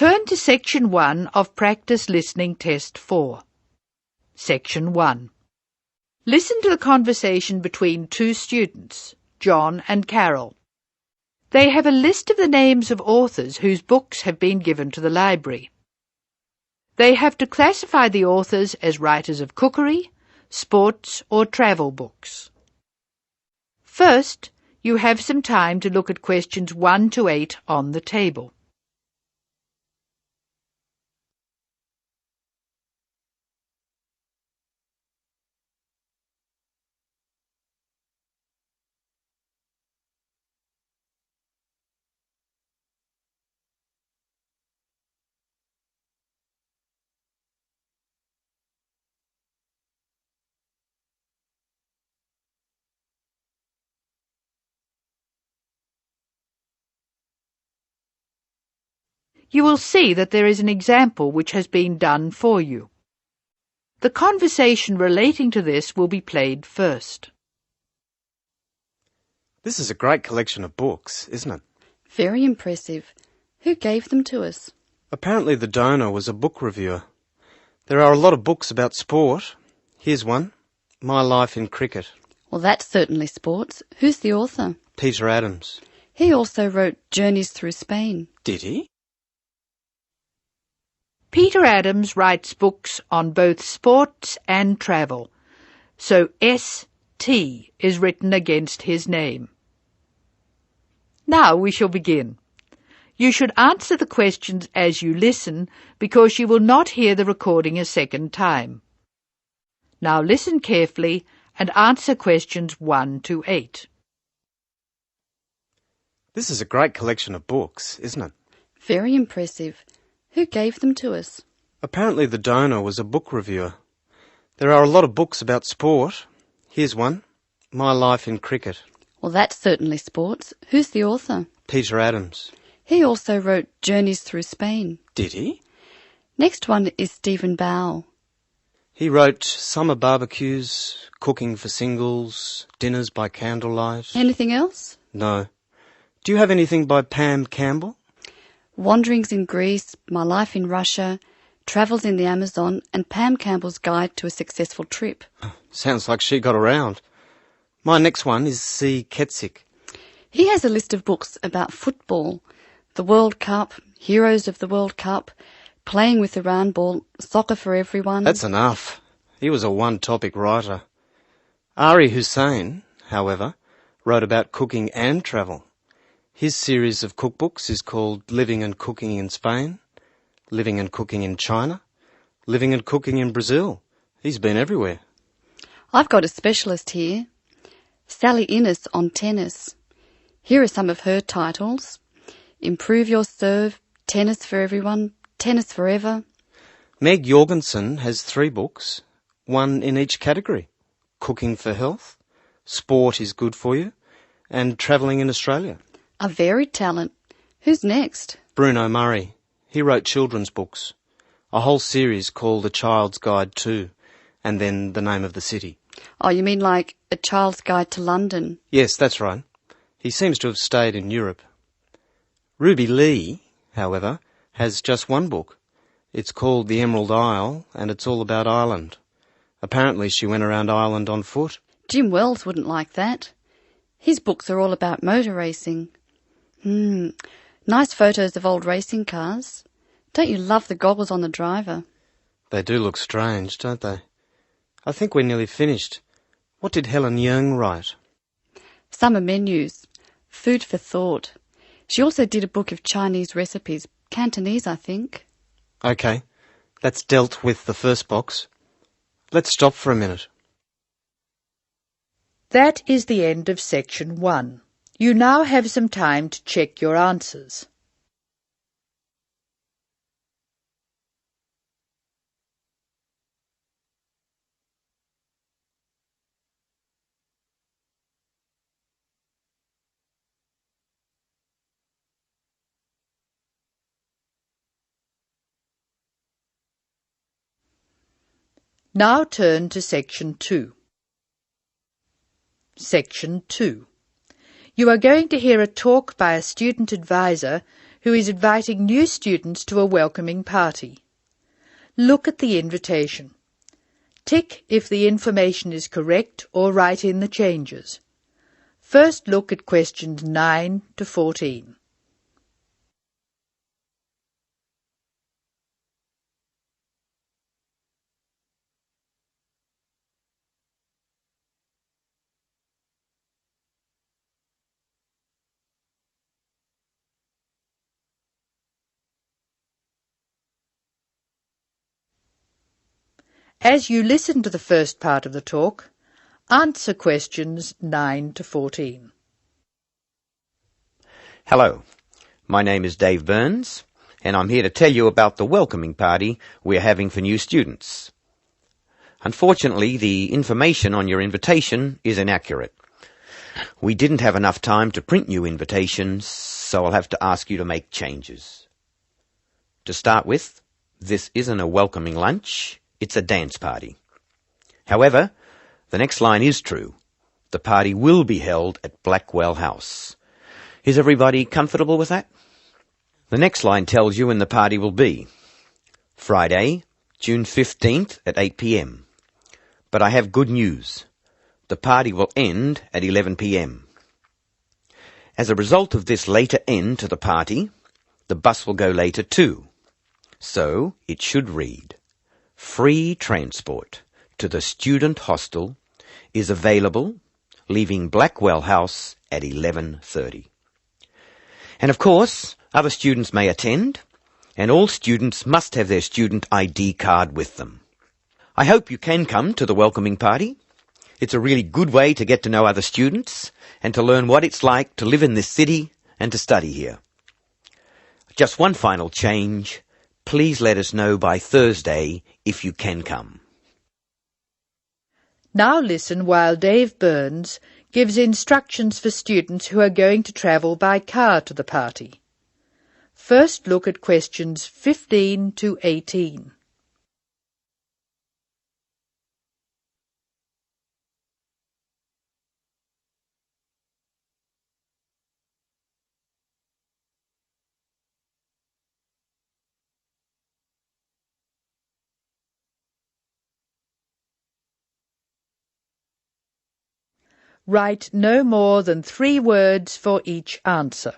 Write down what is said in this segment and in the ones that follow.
Turn to Section 1 of Practice Listening Test 4. Section 1. Listen to the conversation between two students, John and Carol. They have a list of the names of authors whose books have been given to the library. They have to classify the authors as writers of cookery, sports or travel books. First, you have some time to look at questions 1 to 8 on the table. You will see that there is an example which has been done for you. The conversation relating to this will be played first. This is a great collection of books, isn't it? Very impressive. Who gave them to us? Apparently the donor was a book reviewer. There are a lot of books about sport. Here's one, My Life in Cricket. Well, that's certainly sports. Who's the author? Peter Adams. He also wrote Journeys Through Spain. Did he? Peter Adams writes books on both sports and travel, so S.T. is written against his name. Now we shall begin. You should answer the questions as you listen, because you will not hear the recording a second time. Now listen carefully and answer questions 1 to 8. This is a great collection of books, isn't it? Very impressive. Who gave them to us? Apparently the donor was a book reviewer. There are a lot of books about sport. Here's one, My Life in Cricket. Well, that's certainly sports. Who's the author? Peter Adams. He also wrote Journeys Through Spain. Did he? Next one is Stephen Bow. He wrote Summer Barbecues, Cooking for Singles, Dinners by Candlelight. Anything else? No. Do you have anything by Pam Campbell? Wanderings in Greece, My Life in Russia, Travels in the Amazon, and Pam Campbell's Guide to a Successful Trip. Sounds like she got around. My next one is C. Ketzik. He has a list of books about football, the World Cup, Heroes of the World Cup, Playing with the Round Ball, Soccer for Everyone. That's enough. He was a one-topic writer. Ari Hussein, however, wrote about cooking and travel. His series of cookbooks is called Living and Cooking in Spain, Living and Cooking in China, Living and Cooking in Brazil. He's been everywhere. I've got a specialist here, Sally Innes on tennis. Here are some of her titles: Improve Your Serve, Tennis for Everyone, Tennis Forever. Meg Jorgensen has 3 books, one in each category: Cooking for Health, Sport is Good for You, and Travelling in Australia. A varied talent. Who's next? Bruno Murray. He wrote children's books, a whole series called A Child's Guide to, and then The Name of the City. Oh, you mean like A Child's Guide to London? Yes, that's right. He seems to have stayed in Europe. Ruby Lee, however, has just one book. It's called The Emerald Isle, and it's all about Ireland. Apparently she went around Ireland on foot. Jim Wells wouldn't like that. His books are all about motor racing. Nice photos of old racing cars. Don't you love the goggles on the driver? They do look strange, don't they? I think we're nearly finished. What did Helen Young write? Summer menus. Food for thought. She also did a book of Chinese recipes. Cantonese, I think. OK, that's dealt with the first box. Let's stop for a minute. That is the end of Section 1. You now have some time to check your answers. Now turn to Section 2. Section 2. You are going to hear a talk by a student advisor who is inviting new students to a welcoming party. Look at the invitation. Tick if the information is correct or write in the changes. First look at questions 9 to 14. As you listen to the first part of the talk, answer questions 9 to 14. Hello, my name is Dave Burns, and I'm here to tell you about the welcoming party we're having for new students. Unfortunately, the information on your invitation is inaccurate. We didn't have enough time to print new invitations, so I'll have to ask you to make changes. To start with, this isn't a welcoming lunch, it's a dance party. However, the next line is true. The party will be held at Blackwell House. Is everybody comfortable with that? The next line tells you when the party will be. Friday, June 15th at 8 p.m. But I have good news. The party will end at 11 p.m. As a result of this later end to the party, the bus will go later too. So it should read, free transport to the student hostel is available, leaving Blackwell House at 11:30. And of course, other students may attend, and all students must have their student ID card with them. I hope you can come to the welcoming party. It's a really good way to get to know other students and to learn what it's like to live in this city and to study here. Just one final change. Please let us know by Thursday if you can come. Now listen while Dave Burns gives instructions for students who are going to travel by car to the party. First look at questions 15 to 18. Write no more than 3 words for each answer.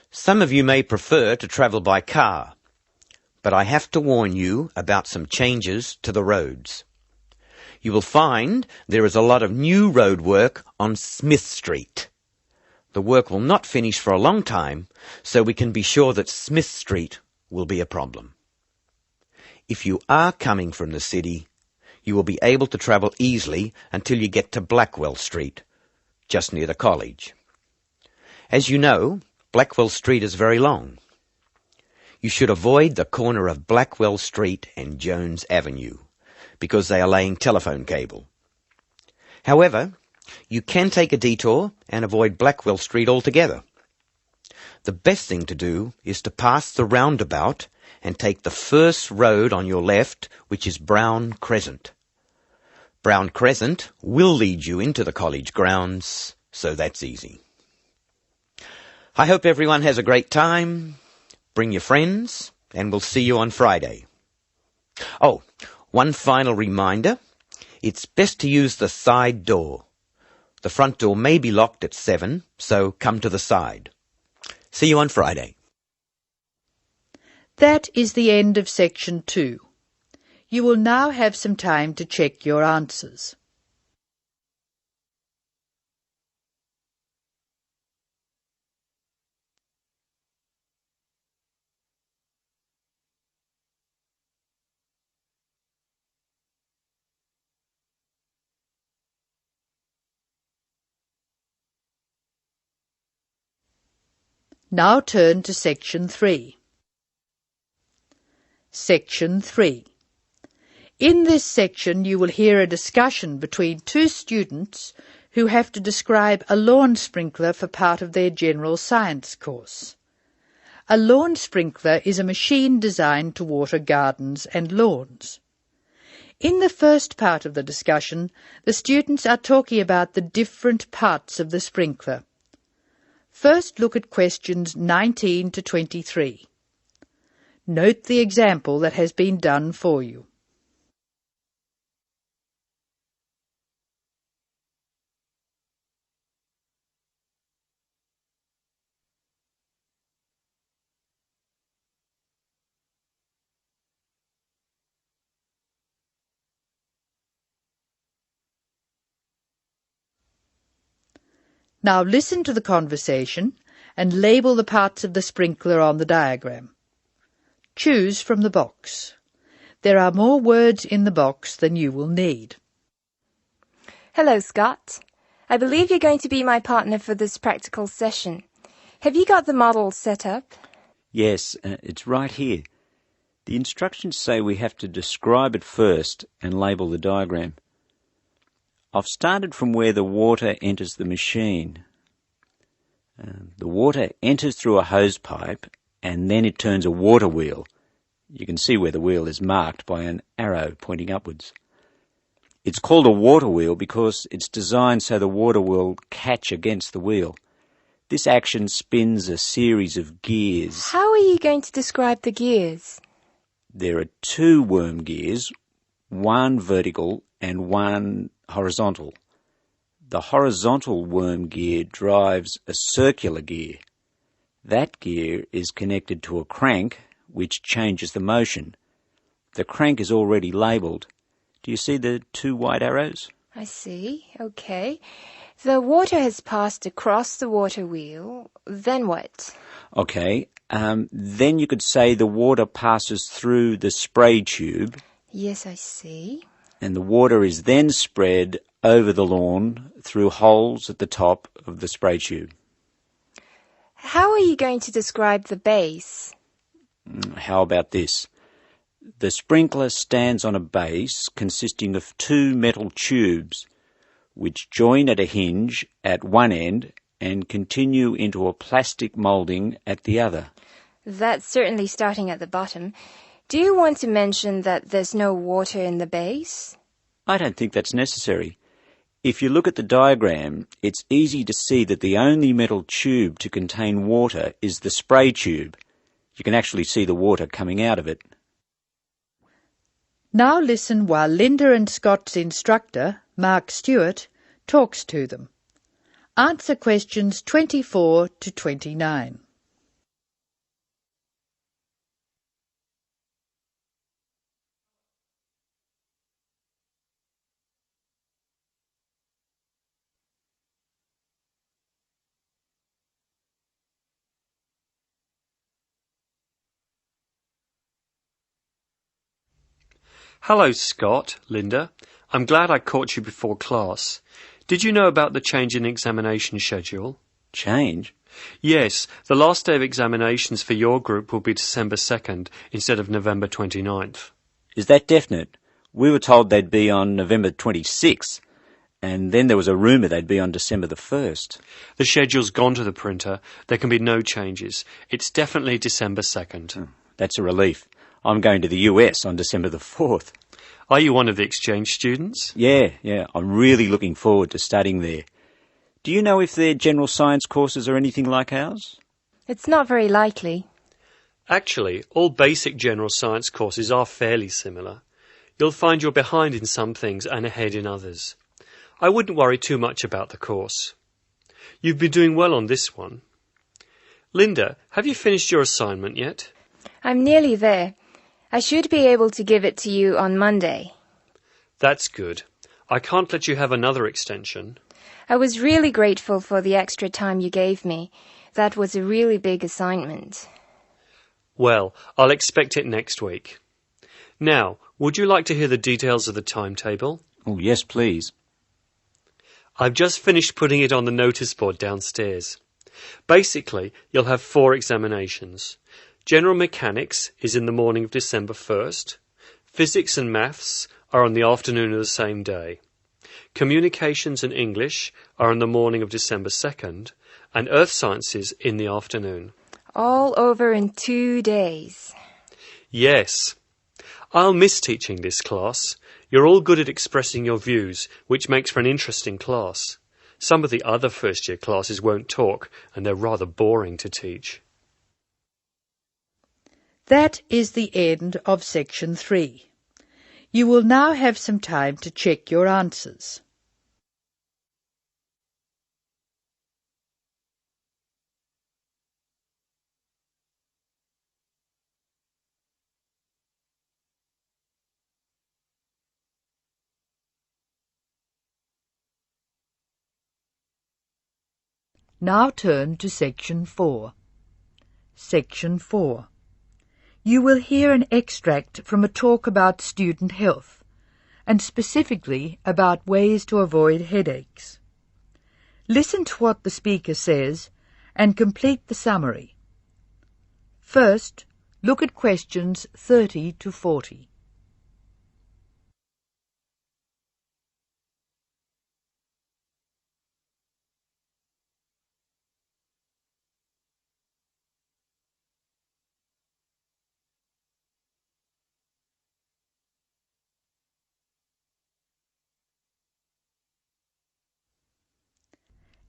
Some of you may prefer to travel by car, but I have to warn you about some changes to the roads. You will find there is a lot of new road work on Smith Street. The work will not finish for a long time, so we can be sure that Smith Street will be a problem. If you are coming from the city, you will be able to travel easily until you get to Blackwell Street, just near the college. As you know, Blackwell Street is very long. You should avoid the corner of Blackwell Street and Jones Avenue, because they are laying telephone cable. However, you can take a detour and avoid Blackwell Street altogether. The best thing to do is to pass the roundabout and take the first road on your left, which is Brown Crescent. Brown Crescent will lead you into the college grounds, so that's easy. I hope everyone has a great time. Bring your friends, and we'll see you on Friday. Oh, one final reminder. It's best to use the side door. The front door may be locked at 7, so come to the side. See you on Friday. That is the end of section 2. You will now have some time to check your answers. Now turn to section 3. Section 3. In this section you will hear a discussion between 2 students who have to describe a lawn sprinkler for part of their general science course. A lawn sprinkler is a machine designed to water gardens and lawns. In the first part of the discussion, the students are talking about the different parts of the sprinkler. First look at questions 19 to 23. Note the example that has been done for you. Now listen to the conversation and label the parts of the sprinkler on the diagram. Choose from the box. There are more words in the box than you will need. Hello, Scott. I believe you're going to be my partner for this practical session. Have you got the model set up? Yes, it's right here. The instructions say we have to describe it first and label the diagram. I've started from where the water enters the machine. The water enters through a hose pipe and then it turns a water wheel. You can see where the wheel is marked by an arrow pointing upwards. It's called a water wheel because it's designed so the water will catch against the wheel. This action spins a series of gears. How are you going to describe the gears? There are 2 worm gears, one vertical and one horizontal. The horizontal worm gear drives a circular gear. That gear is connected to a crank which changes the motion. The crank is already labelled. Do you see the 2 white arrows? I see. Okay. The water has passed across the water wheel. Then what? Okay. Then you could say the water passes through the spray tube. Yes, I see. And the water is then spread over the lawn through holes at the top of the spray tube. How are you going to describe the base? How about this? The sprinkler stands on a base consisting of 2 metal tubes which join at a hinge at one end and continue into a plastic moulding at the other. That's certainly starting at the bottom. Do you want to mention that there's no water in the base? I don't think that's necessary. If you look at the diagram, it's easy to see that the only metal tube to contain water is the spray tube. You can actually see the water coming out of it. Now listen while Linda and Scott's instructor, Mark Stewart, talks to them. Answer questions 24 to 29. Hello, Scott, Linda. I'm glad I caught you before class. Did you know about the change in examination schedule? Change? Yes, the last day of examinations for your group will be December 2nd instead of November 29th. Is that definite? We were told they'd be on November 26th, and then there was a rumour they'd be on December the 1st. The schedule's gone to the printer. There can be no changes. It's definitely December 2nd. That's a relief. I'm going to the US on December the 4th. Are you one of the exchange students? Yeah. I'm really looking forward to studying there. Do you know if their general science courses are anything like ours? It's not very likely. Actually, all basic general science courses are fairly similar. You'll find you're behind in some things and ahead in others. I wouldn't worry too much about the course. You've been doing well on this one. Linda, have you finished your assignment yet? I'm nearly there. I should be able to give it to you on Monday. That's good. I can't let you have another extension. I was really grateful for the extra time you gave me. That was a really big assignment. Well, I'll expect it next week. Now, would you like to hear the details of the timetable? Oh, yes, please. I've just finished putting it on the notice board downstairs. Basically, you'll have 4 examinations. General Mechanics is in the morning of December 1st. Physics and Maths are on the afternoon of the same day. Communications and English are on the morning of December 2nd, and Earth Sciences in the afternoon. All over in 2 days. Yes. I'll miss teaching this class. You're all good at expressing your views, which makes for an interesting class. Some of the other first-year classes won't talk, and they're rather boring to teach. That is the end of section 3. You will now have some time to check your answers. Now turn to section 4. Section 4. You will hear an extract from a talk about student health, and specifically about ways to avoid headaches. Listen to what the speaker says and complete the summary. First, look at questions 30 to 40.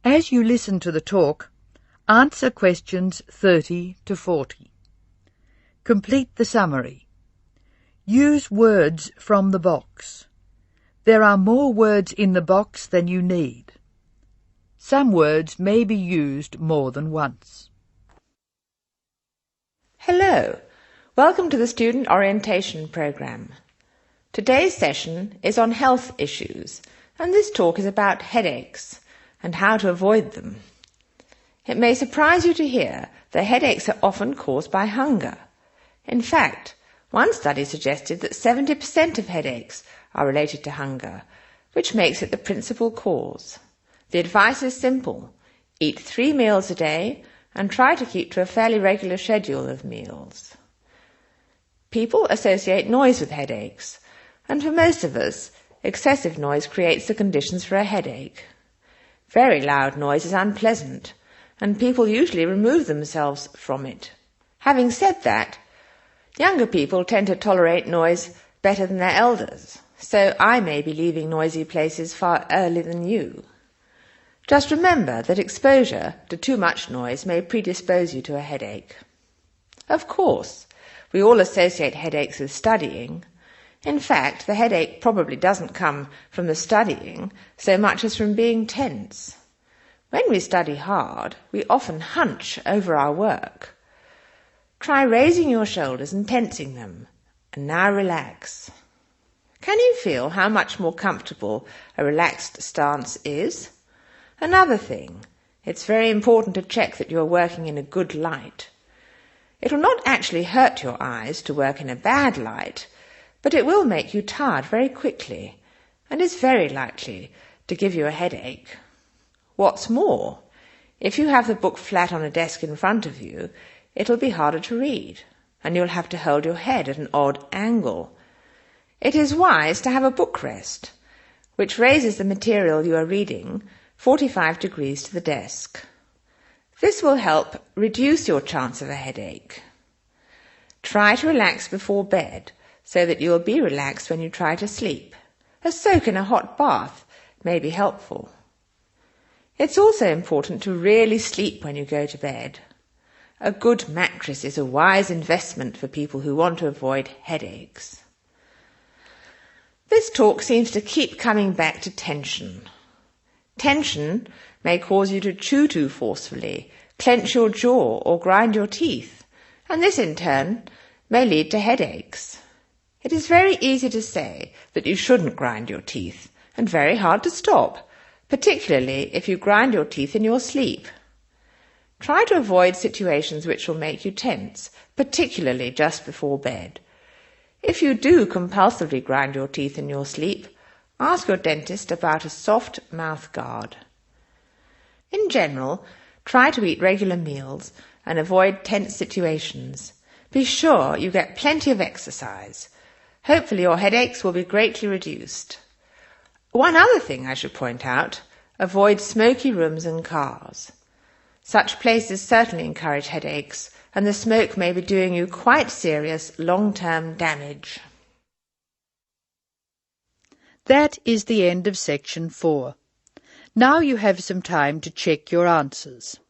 As you listen to the talk, answer questions 30 to 40. Complete the summary. Use words from the box. There are more words in the box than you need. Some words may be used more than once. Hello, welcome to the Student Orientation Programme. Today's session is on health issues, and this talk is about headaches and how to avoid them. It may surprise you to hear that headaches are often caused by hunger. In fact, one study suggested that 70% of headaches are related to hunger, which makes it the principal cause. The advice is simple. Eat 3 meals a day and try to keep to a fairly regular schedule of meals. People associate noise with headaches, and for most of us, excessive noise creates the conditions for a headache. Very loud noise is unpleasant, and people usually remove themselves from it. Having said that, younger people tend to tolerate noise better than their elders, so I may be leaving noisy places far earlier than you. Just remember that exposure to too much noise may predispose you to a headache. Of course, we all associate headaches with studying. In fact, the headache probably doesn't come from the studying so much as from being tense. When we study hard, we often hunch over our work. Try raising your shoulders and tensing them, and now relax. Can you feel how much more comfortable a relaxed stance is? Another thing, it's very important to check that you are working in a good light. It will not actually hurt your eyes to work in a bad light, but it will make you tired very quickly and is very likely to give you a headache. What's more, if you have the book flat on a desk in front of you, it'll be harder to read, and you'll have to hold your head at an odd angle. It is wise to have a book rest, which raises the material you are reading 45 degrees to the desk. This will help reduce your chance of a headache. Try to relax before bed, so that you will be relaxed when you try to sleep. A soak in a hot bath may be helpful. It's also important to really sleep when you go to bed. A good mattress is a wise investment for people who want to avoid headaches. This talk seems to keep coming back to tension. Tension may cause you to chew too forcefully, clench your jaw or grind your teeth, and this in turn may lead to headaches. It is very easy to say that you shouldn't grind your teeth, and very hard to stop, particularly if you grind your teeth in your sleep. Try to avoid situations which will make you tense, particularly just before bed. If you do compulsively grind your teeth in your sleep, ask your dentist about a soft mouth guard. In general, try to eat regular meals and avoid tense situations. Be sure you get plenty of exercise. Hopefully your headaches will be greatly reduced. One other thing I should point out, avoid smoky rooms and cars. Such places certainly encourage headaches, and the smoke may be doing you quite serious long-term damage. That is the end of section 4. Now you have some time to check your answers.